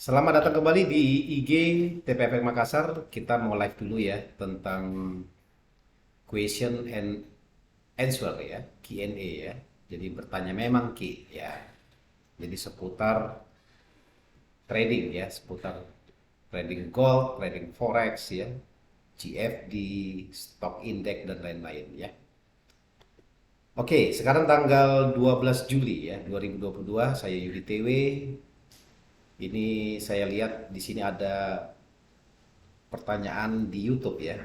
Selamat datang kembali di IG TPFX Makassar. Kita mau live dulu ya tentang question and answer ya, Q&A ya. Jadi bertanya memang Ki ya. Jadi seputar trading ya, seputar trading gold, trading forex ya, GFD, stock index dan lain-lain ya. Oke, sekarang tanggal 12 Juli ya, 2022, saya Yudi TW. Ini saya lihat di sini ada pertanyaan di YouTube ya.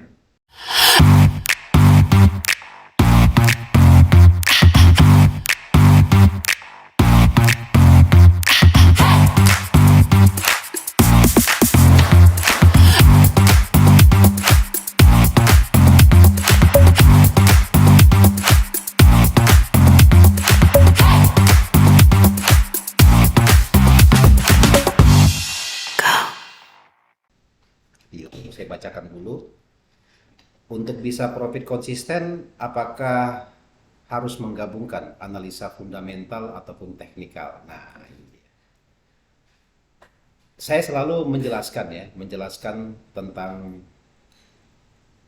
Di YouTube saya bacakan dulu. Untuk bisa profit konsisten, apakah harus menggabungkan analisa fundamental ataupun teknikal? Nah, ini dia. Saya selalu menjelaskan ya, menjelaskan tentang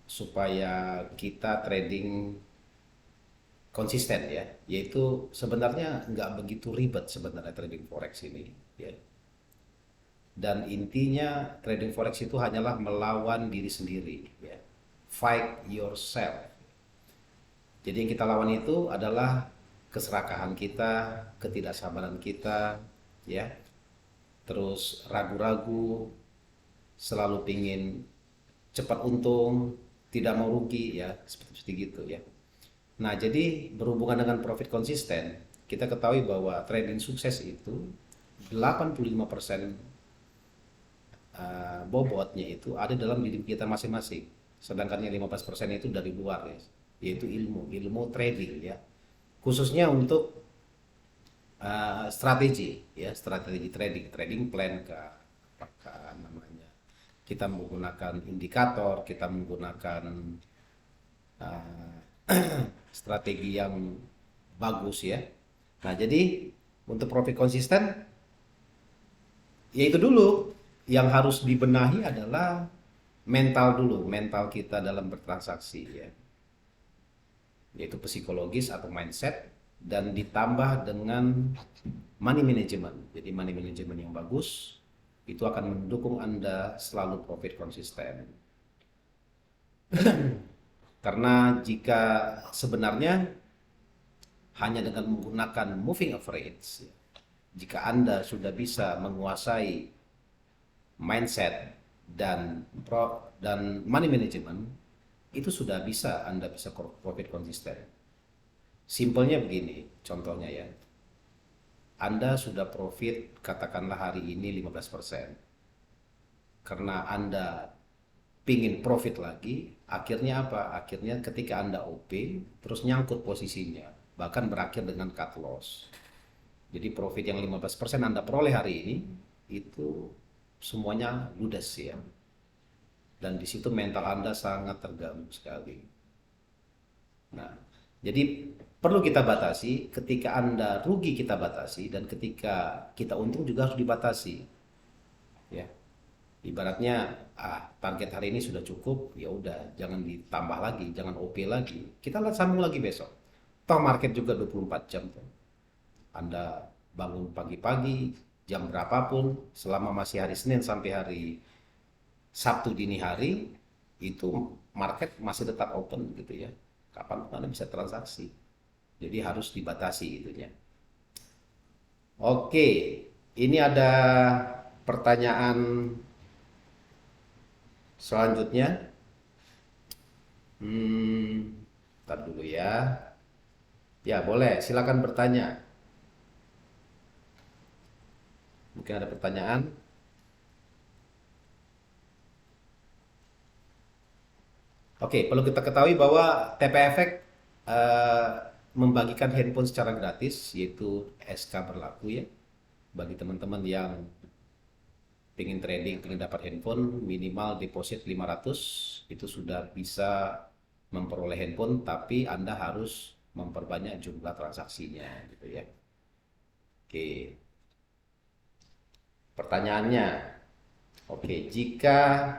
supaya kita trading konsisten ya, yaitu sebenarnya nggak begitu ribet sebenarnya trading forex ini ya. Dan intinya trading forex itu hanyalah melawan diri sendiri ya. Fight yourself. Jadi yang kita lawan itu adalah keserakahan kita, ketidaksabaran kita, ya. Terus ragu-ragu, selalu pingin cepat untung, tidak mau rugi, ya, seperti gitu ya. Nah, jadi berhubungan dengan profit konsisten, kita ketahui bahwa trading sukses itu 85% bobotnya itu ada dalam diri kita masing-masing. Sedangkan yang 15% itu dari luar ya, yaitu ilmu trading ya. Khususnya untuk strategi ya, strategi trading plan ke apakah namanya. Kita menggunakan indikator, kita menggunakan uh, strategi yang bagus ya. Nah, jadi untuk profit konsisten ya itu dulu yang harus dibenahi adalah mental dulu, mental kita dalam bertransaksi ya, yaitu psikologis atau mindset dan ditambah dengan money management. Jadi money management yang bagus itu akan mendukung Anda selalu profit konsisten. Karena jika sebenarnya hanya dengan menggunakan moving average, jika Anda sudah bisa menguasai mindset dan money management, itu sudah bisa Anda bisa profit konsisten. Simpelnya begini, contohnya ya. Anda sudah profit katakanlah hari ini 15%. Karena Anda pingin profit lagi, akhirnya apa? Akhirnya ketika Anda OP, terus nyangkut posisinya, bahkan berakhir dengan cut loss. Jadi profit yang 15% Anda peroleh hari ini, itu semuanya ludes ya. Dan di situ mental Anda sangat terganggu sekali. Nah, jadi perlu kita batasi, ketika Anda rugi kita batasi, dan ketika kita untung juga harus dibatasi. Ya, ibaratnya target hari ini sudah cukup, ya udah jangan ditambah lagi, jangan OP lagi. Kita lihat sambung lagi besok. Toh market juga 24 jam tuh. Anda bangun pagi-pagi, jam berapapun, selama masih hari Senin sampai hari Sabtu dini hari, itu market masih tetap open gitu ya. Kapan Anda bisa transaksi. Jadi harus dibatasi itunya. Oke, ini ada pertanyaan selanjutnya. Ntar dulu ya. Ya, boleh. Silakan bertanya. Mungkin ada pertanyaan. Oke, perlu kita ketahui bahwa TPFX eh, membagikan handphone secara gratis, yaitu SK berlaku ya. Bagi teman-teman yang ingin trading, ingin dapat handphone, minimal deposit 500, itu sudah bisa memperoleh handphone, tapi Anda harus memperbanyak jumlah transaksinya gitu ya. Oke. Pertanyaannya, oke, jika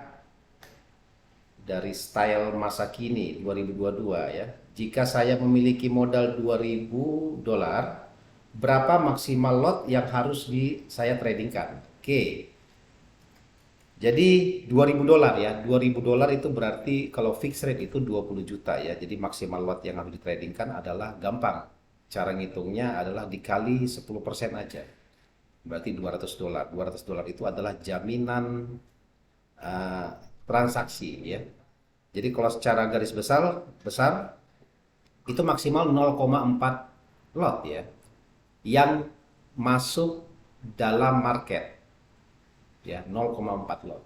dari style masa kini 2022 ya, jika saya memiliki modal 2000 dolar, berapa maksimal lot yang harus saya tradingkan? Oke. Jadi 2000 dolar ya, 2000 dolar itu berarti kalau fixed rate itu 20 juta ya. Jadi maksimal lot yang harus ditradingkan adalah gampang. Cara ngitungnya adalah dikali 10% aja. Berarti 200 dolar. 200 dolar itu adalah jaminan uh, transaksi ya. Jadi kalau secara garis besar besar itu maksimal 0,4 lot ya yang masuk dalam market ya, 0,4 lot.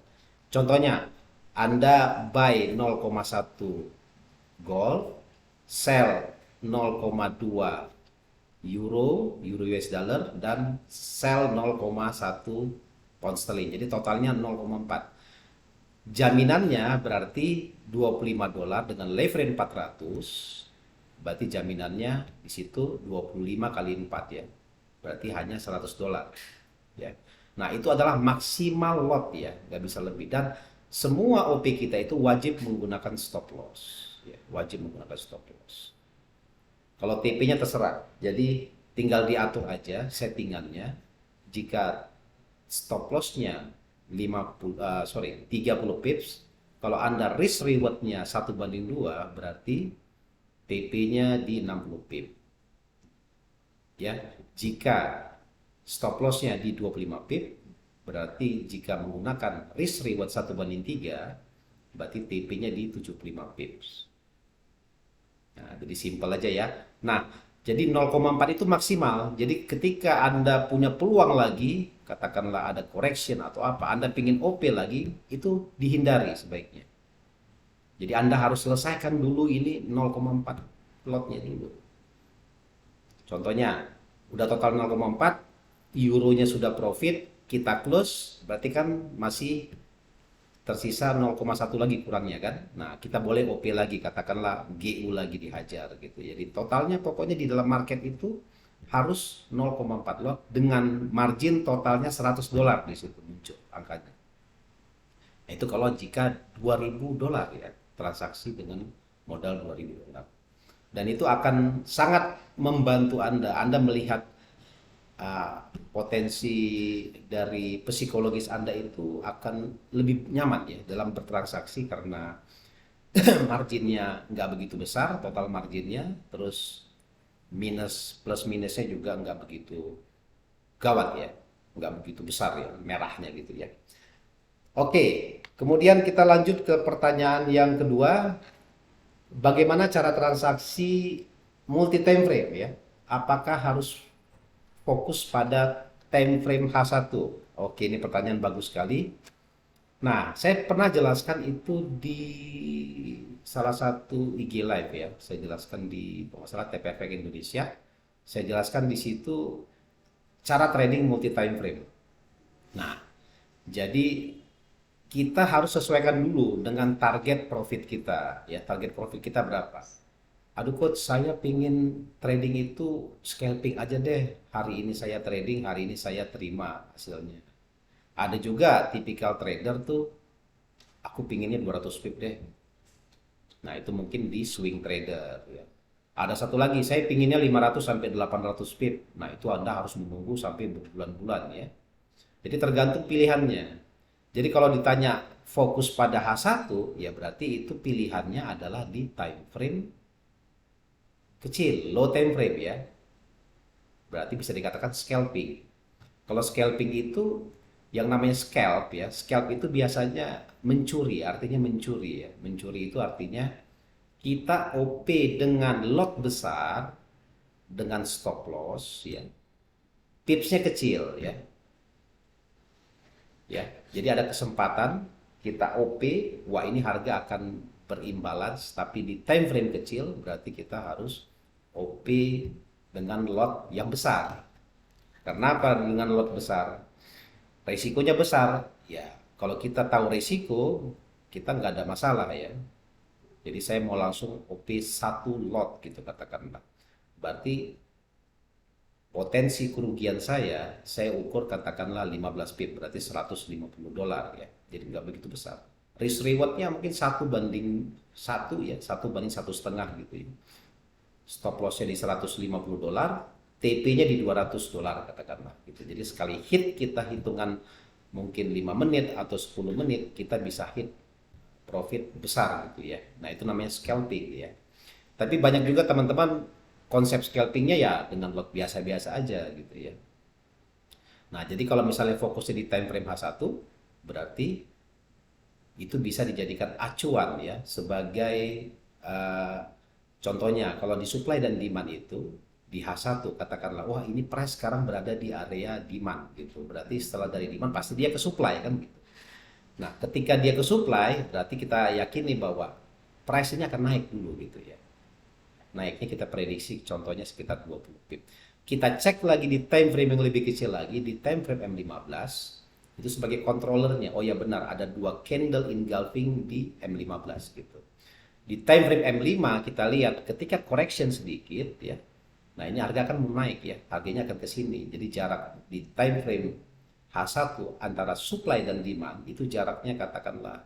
Contohnya Anda buy 0,1 gold, sell 0,2 euro US dollar, dan sell 0,1 pound sterling. Jadi totalnya 0,4. Jaminannya berarti 25 dolar dengan leverage 400. Berarti jaminannya di situ 25 kali 4 ya. Berarti hanya 100 dolar. Ya. Nah, itu adalah maksimal lot ya, nggak bisa lebih. Dan semua OP kita itu wajib menggunakan stop loss. Ya, wajib menggunakan stop loss. Kalau TP-nya terserah. Jadi tinggal diatur aja settingannya. Jika stop loss-nya 30 pips, kalau Anda risk reward-nya 1:2, berarti TP-nya di 60 pip. Ya, jika stop loss-nya di 25 pip, berarti jika menggunakan risk reward 1:3, berarti TP-nya di 75 pips. Nah, jadi simpel aja ya. Nah, jadi 0,4 itu maksimal. Jadi ketika Anda punya peluang lagi, katakanlah ada correction atau apa, Anda pingin OP lagi, itu dihindari sebaiknya. Jadi Anda harus selesaikan dulu ini 0,4 lotnya dulu. Contohnya, udah total 0,4, euronya sudah profit, kita close, berarti kan masih tersisa 0,1 lagi kurangnya kan. Nah, kita boleh OP lagi, katakanlah GU lagi dihajar gitu. Jadi totalnya pokoknya di dalam market itu harus 0,4 lot dengan margin totalnya 100 dolar di situ muncul angkanya. Nah, itu kalau jika 2000 dolar ya, transaksi dengan modal 2000 dolar. Dan itu akan sangat membantu Anda. Anda melihat potensi dari psikologis Anda itu akan lebih nyaman ya dalam bertransaksi karena marginnya nggak begitu besar, total marginnya, terus plus minusnya juga nggak begitu gawat ya, nggak begitu besar ya merahnya gitu ya. Oke, kemudian kita lanjut ke pertanyaan yang kedua, bagaimana cara transaksi multi time frame ya? Apakah harus fokus pada time frame H1? Oke, ini pertanyaan bagus sekali. Nah, saya pernah jelaskan itu di salah satu IG live ya. Saya jelaskan di kalau nggak salah TPFX Indonesia. Saya jelaskan di situ cara trading multi time frame. Nah, jadi kita harus sesuaikan dulu dengan target profit kita ya. Target profit kita berapa? Aduh coach, saya pingin trading itu scalping aja deh. Hari ini saya trading, hari ini saya terima hasilnya. Ada juga tipikal trader tuh, aku pinginnya 200 pip deh. Nah, itu mungkin di swing trader ya. Ada satu lagi, saya pinginnya 500 sampai 800 pip. Nah, itu Anda harus menunggu sampai berbulan-bulan ya. Jadi tergantung pilihannya. Jadi kalau ditanya fokus pada H1, ya berarti itu pilihannya adalah di time frame kecil, low time frame ya. Berarti bisa dikatakan scalping. Kalau scalping itu yang namanya scalp ya. Scalp itu biasanya mencuri, artinya mencuri ya. Mencuri itu artinya kita OP dengan lot besar dengan stop loss ya. Tipsnya kecil ya. Ya. Jadi ada kesempatan kita OP, wah ini harga akan berimbalans, tapi di time frame kecil berarti kita harus OP dengan lot yang besar. Karena apa dengan lot besar? Resikonya besar. Ya, kalau kita tahu resiko, kita nggak ada masalah ya. Jadi saya mau langsung OP satu lot gitu katakanlah. Berarti potensi kerugian saya ukur katakanlah 15 pip, berarti $150 ya. Jadi nggak begitu besar. Risk rewardnya mungkin 1 banding 1 ya, 1 banding 1,5 gitu ya. Stop lossnya di $150, TP-nya di $200 katakanlah gitu. Jadi sekali hit kita hitungan mungkin 5 menit atau 10 menit kita bisa hit profit besar gitu ya. Nah, itu namanya scalping ya. Tapi banyak juga teman-teman konsep scalpingnya ya dengan lot biasa-biasa aja gitu ya. Nah, jadi kalau misalnya fokusnya di time frame H1, berarti itu bisa dijadikan acuan ya sebagai uh, contohnya kalau di supply dan demand itu di H1 katakanlah wah ini price sekarang berada di area demand gitu. Berarti setelah dari demand pasti dia ke supply kan gitu. Nah, ketika dia ke supply berarti kita yakini bahwa price ini akan naik dulu gitu ya. Naiknya kita prediksi contohnya sekitar 20 pip. Kita cek lagi di time frame yang lebih kecil lagi, di time frame M15 itu sebagai controllernya. Oh ya benar, ada 2 candle engulfing di M15 gitu. Di time frame M5 kita lihat ketika correction sedikit ya. Nah, ini harga akan naik ya. Harganya akan ke sini. Jadi jarak di time frame H1 antara supply dan demand itu jaraknya katakanlah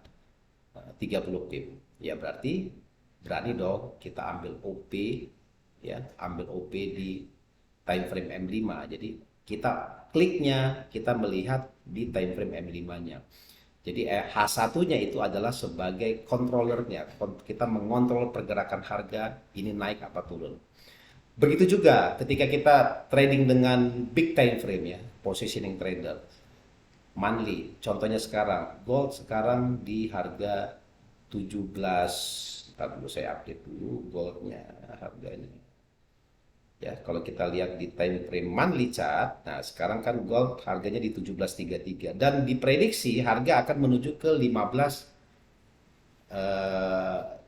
30 pip. Ya berarti berani dong kita ambil OP ya, ambil OP di time frame M5. Jadi kita kliknya kita melihat di time frame M5-nya. Jadi H1-nya itu adalah sebagai controllernya. Kita mengontrol pergerakan harga ini naik apa turun. Begitu juga ketika kita trading dengan big time frame ya, positioning trader. Monthly, contohnya sekarang, gold sekarang di harga 17, ntar dulu saya update dulu goldnya harganya. Ya, kalau kita lihat di time frame monthly chart, nah sekarang kan gold harganya di 17.33 dan diprediksi harga akan menuju ke 15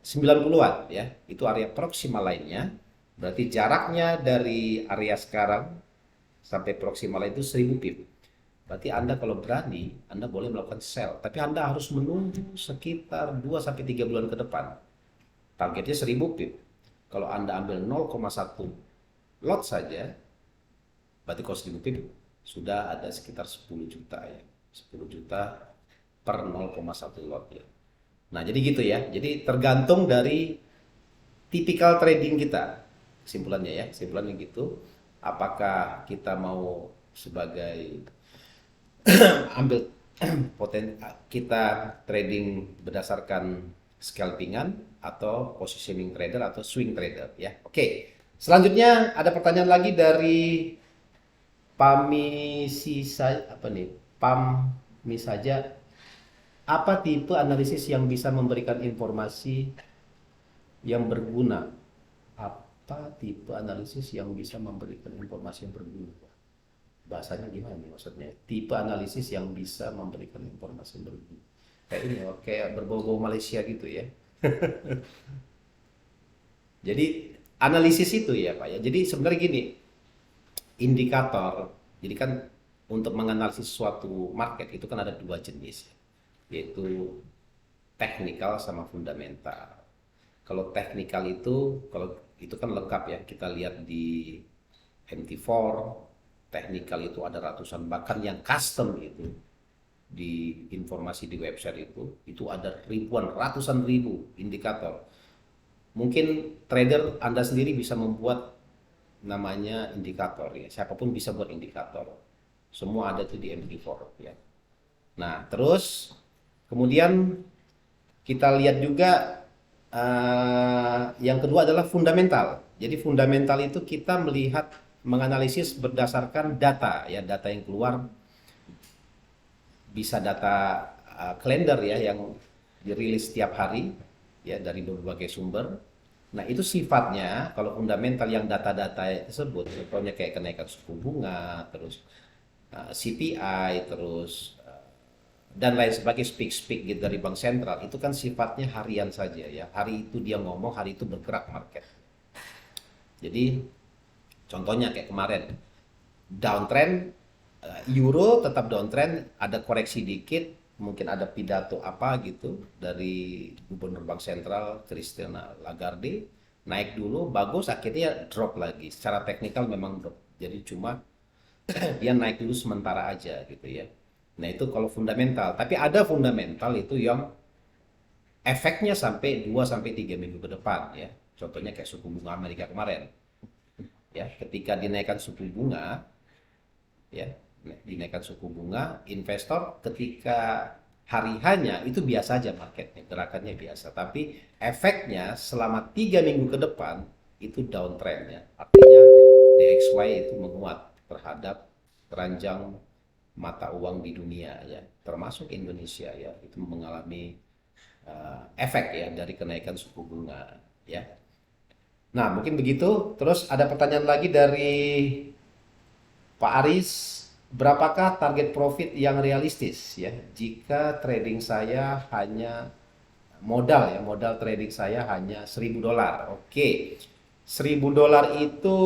90-an ya. Itu area proximal lainnya. Berarti jaraknya dari area sekarang sampai proximal itu 1000 pip. Berarti Anda kalau berani, Anda boleh melakukan sell, tapi Anda harus menunggu sekitar 2 sampai 3 bulan ke depan. Targetnya 1000 pip. Kalau Anda ambil 0,1 lot saja, berarti kalau 1000 pip sudah ada sekitar 10 juta ya. 10 juta per 0,1 lot ya. Nah, jadi gitu ya. Jadi tergantung dari tipikal trading kita. Kesimpulannya ya, kesimpulannya gitu. Apakah kita mau sebagai ambil kita trading berdasarkan scalpingan atau positioning trader atau swing trader ya. Oke. Selanjutnya ada pertanyaan lagi dari Pami apa nih? Pami saja. Apa tipe analisis yang bisa memberikan informasi yang berguna? Apa tipe analisis yang bisa memberikan informasi yang berguna? Bahasanya gimana nih maksudnya? Tipe analisis yang bisa memberikan informasi yang berguna. Kayak ini, kayak berbau-bau Malaysia gitu ya. Jadi analisis itu ya Pak ya. Jadi sebenarnya gini, indikator. Jadi kan untuk menganalisis suatu market itu kan ada 2 jenis, yaitu teknikal sama fundamental. Kalau teknikal kalau itu kan lengkap ya. Kita lihat di MT4, teknikal itu ada ratusan, bahkan yang custom itu di informasi di website itu ada ribuan, ratusan ribu indikator. Mungkin trader Anda sendiri bisa membuat namanya indikator ya. Siapapun bisa buat indikator. Semua ada tuh di MT4 ya. Nah, terus kemudian kita lihat juga yang kedua adalah fundamental. Jadi fundamental itu kita melihat menganalisis berdasarkan data ya, data yang keluar bisa data kalender ya yang dirilis setiap hari ya dari berbagai sumber. Nah, itu sifatnya kalau fundamental yang data-data tersebut contohnya kayak kenaikan suku bunga, terus CPI, terus dan lain sebagainya, speak gitu dari bank sentral, itu kan sifatnya harian saja ya. Hari itu dia ngomong, hari itu bergerak market. Jadi contohnya kayak kemarin downtrend, euro tetap downtrend, ada koreksi dikit, mungkin ada pidato apa gitu dari Gubernur Bank Sentral Christine Lagarde, naik dulu bagus, akhirnya drop lagi. Secara teknikal memang drop. Jadi cuma dia naik dulu sementara aja gitu ya. Nah itu kalau fundamental, tapi ada fundamental itu yang efeknya sampai 2 sampai 3 minggu ke depan ya. Contohnya kayak suku bunga Amerika kemarin ya, ketika dinaikkan suku bunga ya, dinaikkan suku bunga, investor ketika hari hanya itu biasa aja marketnya, gerakannya biasa, tapi efeknya selama 3 minggu ke depan itu downtrend ya, artinya DXY itu menguat terhadap keranjang mata uang di dunia ya, termasuk Indonesia ya, itu mengalami efek ya dari kenaikan suku bunga ya. Nah mungkin begitu. Terus ada pertanyaan lagi dari Pak Aris, berapakah target profit yang realistis ya jika trading saya hanya modal trading saya hanya $1.000. Oke. $1.000 itu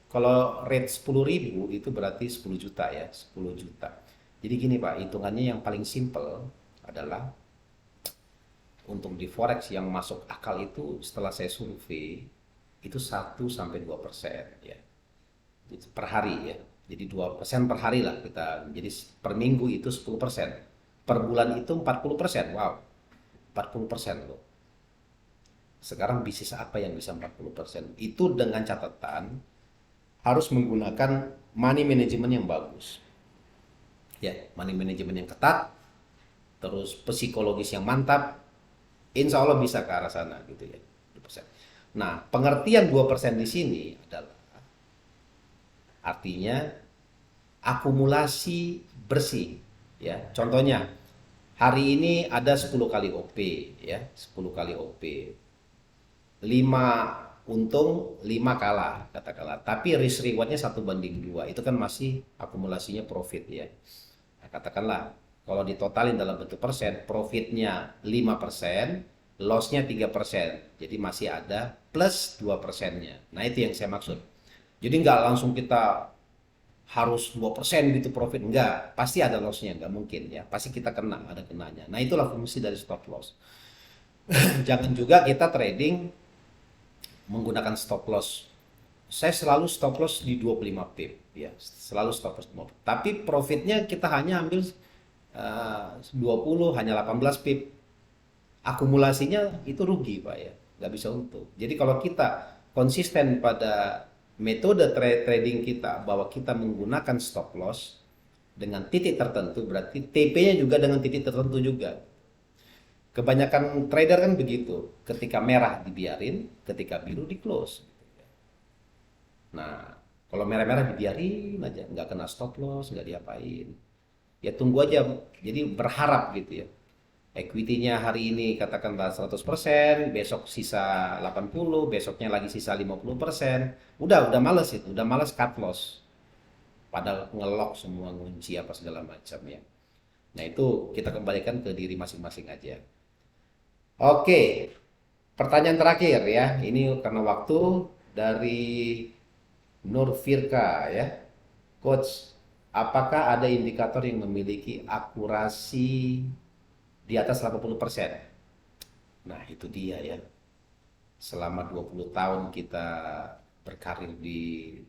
kalau rate 10.000 itu berarti 10 juta ya, 10 juta. Jadi gini Pak, hitungannya yang paling simple adalah untuk di forex yang masuk akal itu setelah saya survei itu 1 sampai 2% ya. Per hari ya. Jadi 2% per hari lah kita. Jadi per minggu itu 10%. Per bulan itu 40%. Wow. 40% loh. Sekarang bisnis apa yang bisa 40%? Itu dengan catatan harus menggunakan money management yang bagus. Ya, money management yang ketat, terus psikologis yang mantap, insya Allah bisa ke arah sana gitu ya. 2%. Nah, pengertian 2% di sini adalah artinya akumulasi bersih ya. Contohnya hari ini ada 10 kali OP ya, 10 kali OP. 5 untung, 5 kalah katakanlah. Tapi risk rewardnya 1:2. Itu kan masih akumulasinya profit ya. Nah, katakanlah kalau ditotalin dalam bentuk persen, profitnya 5%, lossnya 3%. Jadi masih ada plus 2%-nya. Nah itu yang saya maksud. Jadi nggak langsung kita harus 2% gitu profit, enggak, pasti ada lossnya, enggak mungkin ya, pasti kita kena, ada kenanya. Nah itulah fungsi dari stop loss. Jangan juga kita trading menggunakan stop loss. Saya selalu stop loss di 25 pip ya, selalu stop loss. Tapi profitnya kita hanya ambil 20, hanya 18 pip. Akumulasinya itu rugi Pak ya, nggak bisa untung. Jadi kalau kita konsisten pada metode trading kita bahwa kita menggunakan stop loss dengan titik tertentu, berarti TP-nya juga dengan titik tertentu juga. Kebanyakan trader kan begitu, ketika merah dibiarin, ketika biru di close. Nah, kalau merah-merah dibiarin aja, nggak kena stop loss, nggak diapain. Ya tunggu aja, jadi berharap gitu ya. Equity-nya hari ini katakanlah 100%, besok sisa 80, besoknya lagi sisa 50%. Udah males itu, udah males cut loss. Padahal ngelok semua, ngunci apa segala macam ya. Nah itu kita kembalikan ke diri masing-masing aja. Oke, pertanyaan terakhir ya. Ini karena waktu, dari Nur Firka ya. Coach, apakah ada indikator yang memiliki akurasi di atas 80%? Nah, itu dia ya. Selama 20 tahun kita berkarir di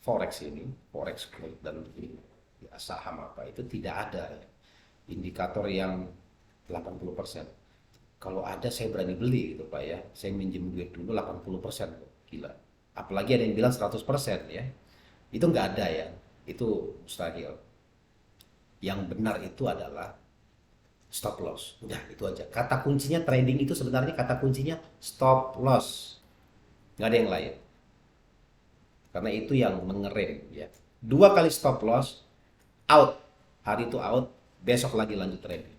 forex ini, forex dan ya, saham apa itu tidak ada ya, indikator yang 80%. Kalau ada saya berani beli gitu Pak ya. Saya minjem duit dulu 80%. Gila. Apalagi ada yang bilang 100% ya. Itu nggak ada ya. Itu mustahil. Yang benar itu adalah stop loss. Udah itu aja. Kata kuncinya trading itu sebenarnya kata kuncinya stop loss. Nggak ada yang lain. Karena itu yang mengerem ya. 2 kali stop loss, out. Hari itu out, besok lagi lanjut trading.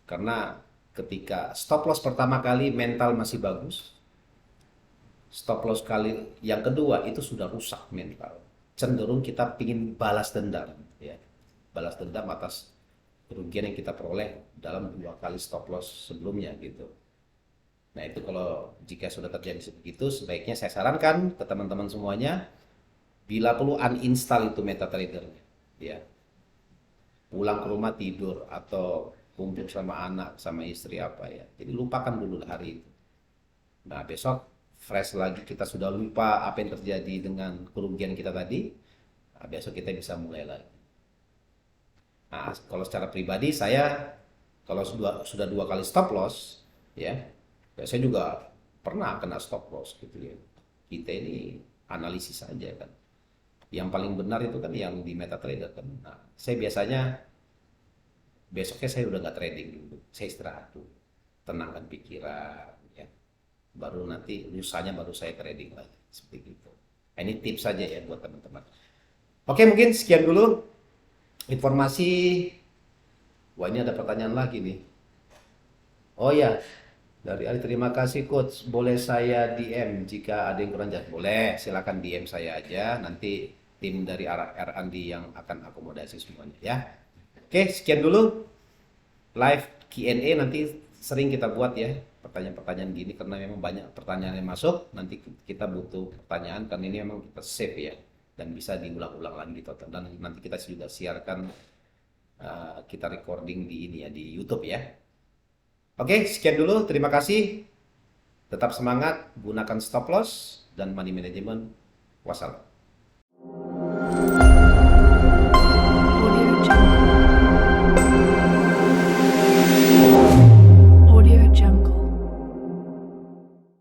Karena ketika stop loss pertama kali mental masih bagus, stop loss kali yang kedua itu sudah rusak mental. Cenderung kita pingin balas dendam ya. Balas dendam atas kerugian yang kita peroleh dalam 2 kali stop loss sebelumnya gitu. Nah itu kalau jika sudah terjadi begitu, sebaiknya saya sarankan ke teman-teman semuanya, bila perlu uninstall itu MetaTrader-nya ya. Pulang ke rumah tidur atau kumpul sama anak, sama istri apa ya. Jadi lupakan dulu hari itu. Nah besok fresh lagi, kita sudah lupa apa yang terjadi dengan kerugian kita tadi, nah, besok kita bisa mulai lagi. Nah, kalau secara pribadi saya kalau sudah 2 kali stop loss, ya, saya juga pernah kena stop loss gitu ya. Kita ini analisis saja kan. Yang paling benar itu kan yang di MetaTrader kan. Nah, saya biasanya besoknya saya udah nggak trading dulu, saya istirahat dulu, tenangkan pikiran, ya. Baru nanti lusanya baru saya trading lagi, seperti itu. Nah, ini tips saja ya buat teman-teman. Oke, mungkin sekian dulu informasi. Wah, ini ada pertanyaan lagi nih. Oh ya, dari Ali, terima kasih coach. Boleh saya DM jika ada yang kurang jelas? Boleh, silakan DM saya aja. Nanti tim dari R&D yang akan akomodasi semuanya ya. Oke, sekian dulu live Q&A, nanti sering kita buat ya pertanyaan-pertanyaan gini karena memang banyak pertanyaan yang masuk. Nanti kita butuh pertanyaan karena ini memang kita save ya dan bisa diulang-ulang lagi di total, dan nanti kita juga siarkan, kita recording di ini ya di YouTube ya. Oke, sekian dulu. Terima kasih. Tetap semangat, gunakan stop loss dan money management. Wassalam.